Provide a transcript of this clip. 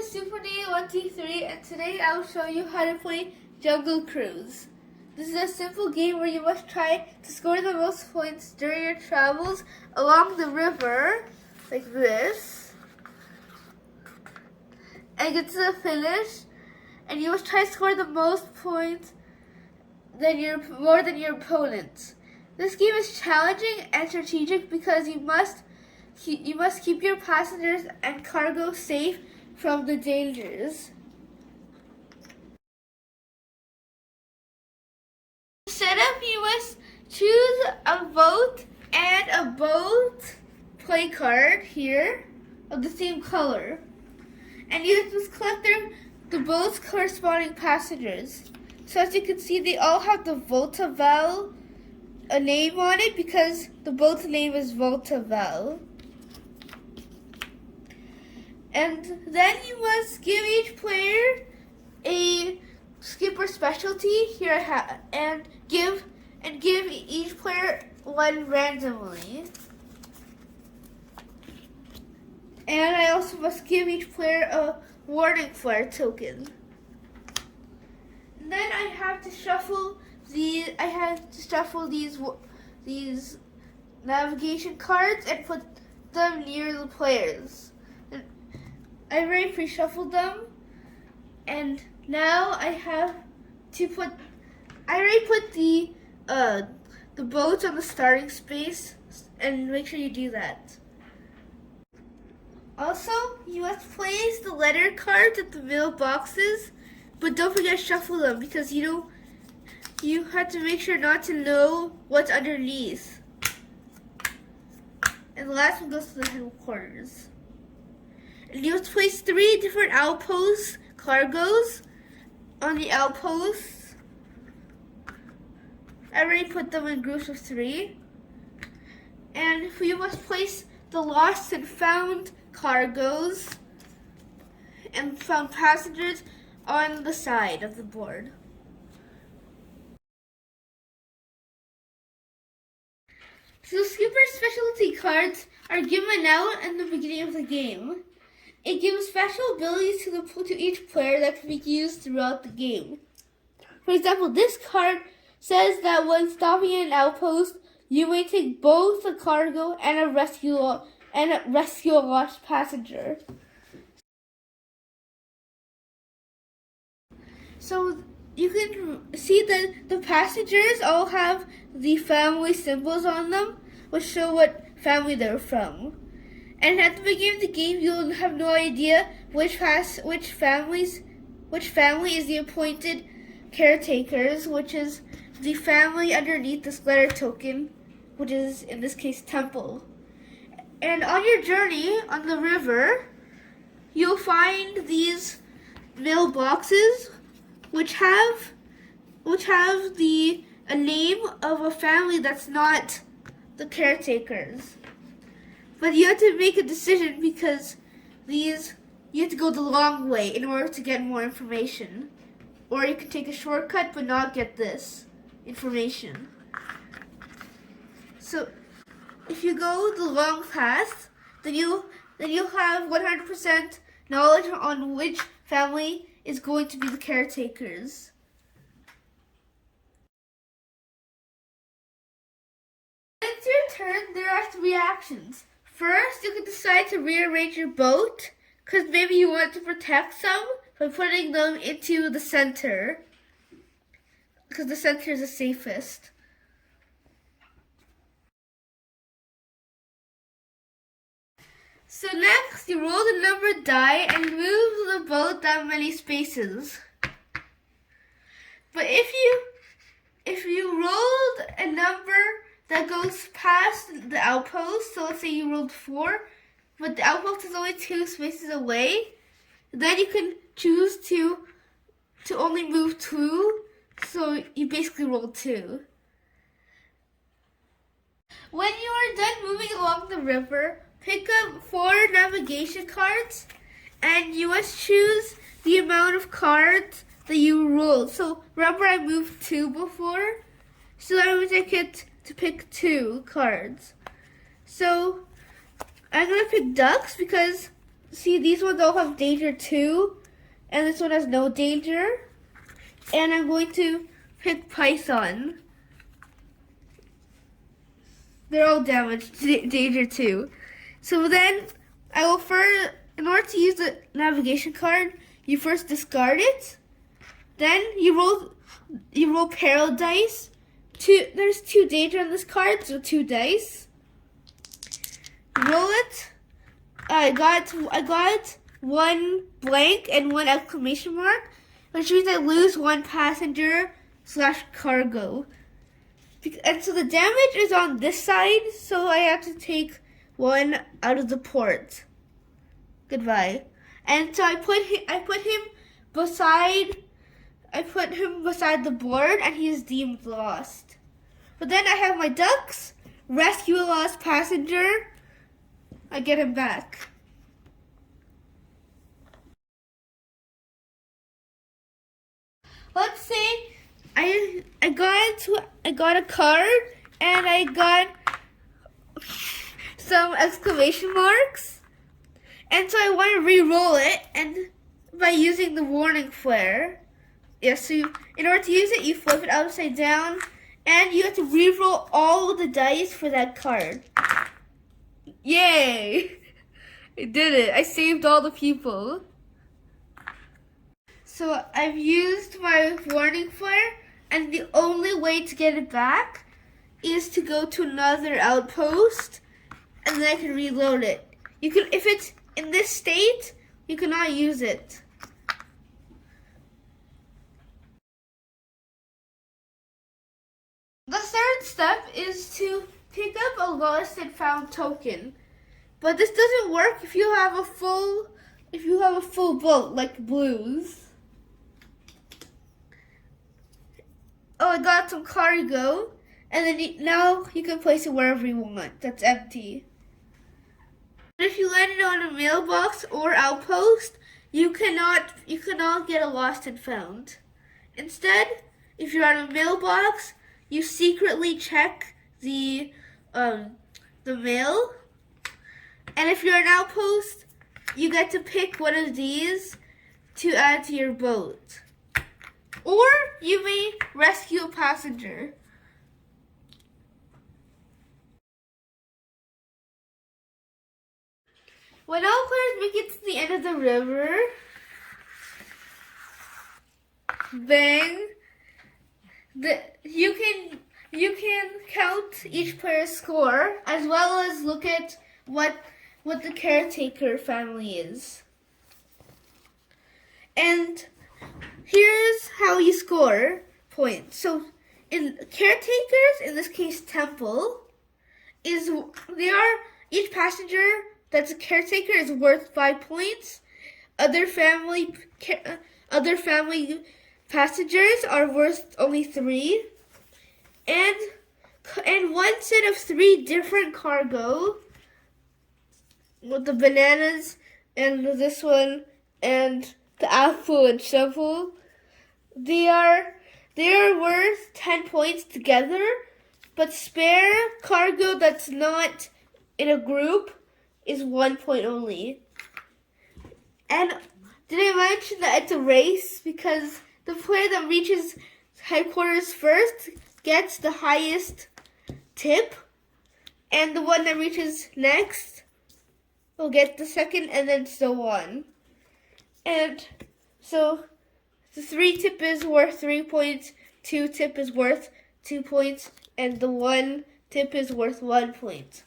is Super123 and today I will show you how to play Jungle Cruise. This is a simple game where you must try to score the most points during your travels along the river, like this, and get to the finish, and you must try to score the most points more than your opponent. This game is challenging and strategic because you must keep your passengers and cargo safe from the dangers. To set up, you must choose a boat and a boat play card here of the same color. And you just collect the boat's corresponding passengers. So as you can see, they all have the Voltaval a name on it because the boat's name is Voltaval. And then you must give each player a skipper specialty here and give each player one randomly. And I also must give each player a warning flare token. And then I have to shuffle these navigation cards and put them near the players. I already pre-shuffled them, and now I have to put. I already put the boats on the starting space, and make sure you do that. Also, you must place the letter cards at the middle boxes, but don't forget to shuffle them because you have to make sure not to know what's underneath. And the last one goes to the headquarters. And you have to place 3 different outposts, cargoes, on the outposts. I already put them in groups of 3. And you must place the lost and found cargoes and found passengers on the side of the board. So skipper specialty cards are given out in the beginning of the game. It gives special abilities to each player that can be used throughout the game. For example, this card says that when stopping at an outpost, you may take both a cargo and rescue a lost passenger. So you can see that the passengers all have the family symbols on them, which show what family they're from. And at the beginning of the game, you'll have no idea which family is the appointed caretakers, which is the family underneath this letter token, which is in this case Temple. And on your journey on the river, you'll find these mailboxes, which have a name of a family that's not the caretakers. But you have to make a decision because you have to go the long way in order to get more information. Or you can take a shortcut but not get this information. So if you go the long path, then you'll have 100% knowledge on which family is going to be the caretakers. When it's your turn, there are 3 actions. First, you can decide to rearrange your boat, because maybe you want to protect some by putting them into the center, because the center is the safest. So next, you roll the number die and move the boat that many spaces. But if you rolled a number that goes past the outpost, so let's say you rolled 4, but the outpost is only 2 spaces away, then you can choose to only move 2, so you basically roll 2. When you are done moving along the river, pick up 4 navigation cards, and you must choose the amount of cards that you rolled. So remember I moved 2 before, so that means I get to pick 2 cards. So I'm going to pick ducks because see these ones all have danger 2, and this one has no danger. And I'm going to pick Python. They're all damaged, danger 2. So then I will first, in order to use the navigation card, you first discard it. Then you roll peril dice. There's 2 danger on this card, so 2 dice. Roll it. I got 1 blank and 1 exclamation mark, which means I lose 1 passenger / cargo. And so the damage is on this side, so I have to take 1 out of the port. Goodbye. And so I put him beside the board, and he is deemed lost. But then I have my ducks, rescue a lost passenger. I get him back. Let's say I got a card and I got some exclamation marks, and so I want to re-roll it, and by using the warning flare. Yes, so in order to use it, you flip it upside down, and you have to re-roll all of the dice for that card. Yay! I did it. I saved all the people. So I've used my warning flare, and the only way to get it back is to go to another outpost, and then I can reload it. You can, if it's in this state, you cannot use it. The third step is to pick up a lost and found token. But this doesn't work if you have a full boat like blues. Oh, I got some cargo, and then now you can place it wherever you want. That's empty. If you landed on a mailbox or outpost, you cannot get a lost and found. Instead, if you're on a mailbox, you secretly check the mail, and if you're an outpost, you get to pick one of these to add to your boat. Or you may rescue a passenger. When all players make it to the end of the river, bang, you can count each player's score, as well as look at what the caretaker family is. And here's how you score points. So in caretakers, in this case temple, each passenger that's a caretaker is worth 5 points. Other family passengers are worth only 3. And one set of 3 different cargo with the bananas and this one and the apple and shovel. They are worth 10 points together, but spare cargo that's not in a group is 1 point only. And did I mention that it's a race? Because the player that reaches headquarters first gets the highest tip, and the one that reaches next will get the second, and then so on. And so the 3 tip is worth 3 points, 2 tip is worth 2 points, and the 1 tip is worth 1 point.